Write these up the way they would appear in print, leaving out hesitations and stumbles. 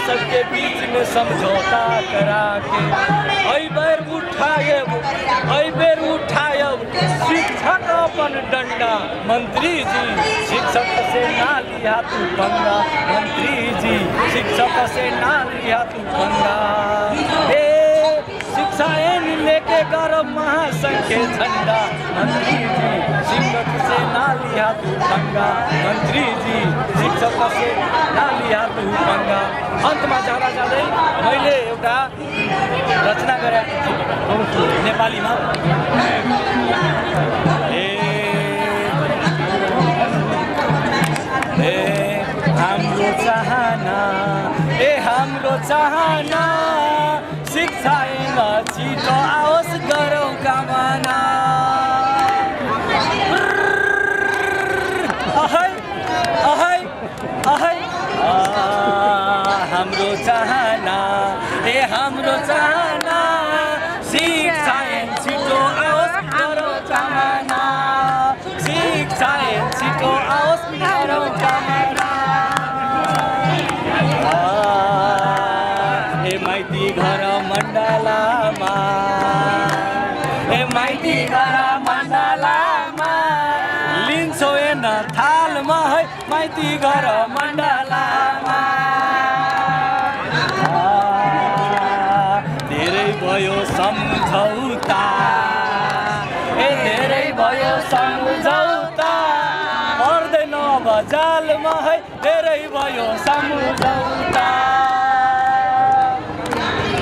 सबके बीच में समझौता करा के बेर उठायब शिक्षक अपन डंडा। मंत्री जी शिक्षक से ना लिया तू पंगा, मंत्री जी शिक्षक से ना लिया तू पंगा। शिक्षा लेके गौरव महासंघ के झंडा, मंत्री जी शिक्षक से ना लिया तू पंगा, मंत्री जी शिक्षक से ना लिया तू पंगा। अंतमा जाँदा जाँदै मैले एउटा रचना गरेको छु नेपालीमा। हाम्रो चाहना शिक्षा छिटो आओस् गरौँ कामना। बजालमा है माइती घर मण्डलामा धेरै भयो सम्झौता धेरै भयो सम्झौता पर्दैन बजालमा है धेरै भयो सम्झौता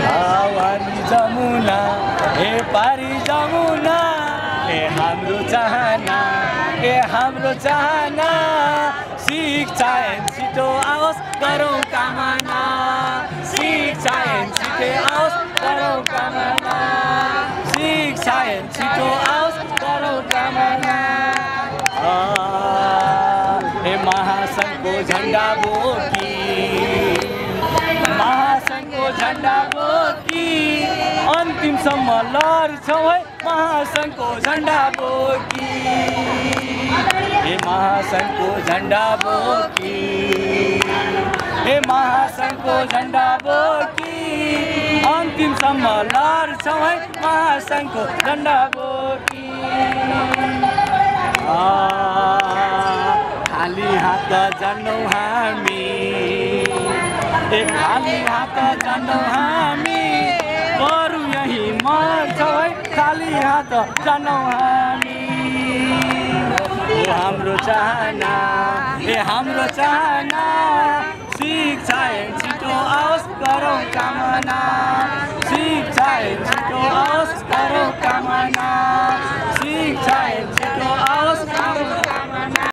हावानी जमुना हे पारी जमुना हे हाम्रो चाहना शिक्षा छिटो आओस् गरौँ कामना शिक्षा छिटो आओस् गरौँ कामना शिक्षा छिटो आओस् गरौँ कामना हे महासङ्घको झन्डा बोकी महासङ्घको झन्डा बोकी अन्तिमसम्म लड्छौँ है महासङ्घको झन्डा बोकी हे महासङ्घको झन्डा बोकी हे महासङ्घको झन्डा बोकी अन्तिमसम्म लड्छौँ है महासङ्घको झन्डा बोकी खाली हात जान्नौँ हामी खाली हात जान्नौँ हामी बरु यही मर्छौँ है खाली हात जान्नौँ हामी हाम्रो चाहना हाम्रो चाहना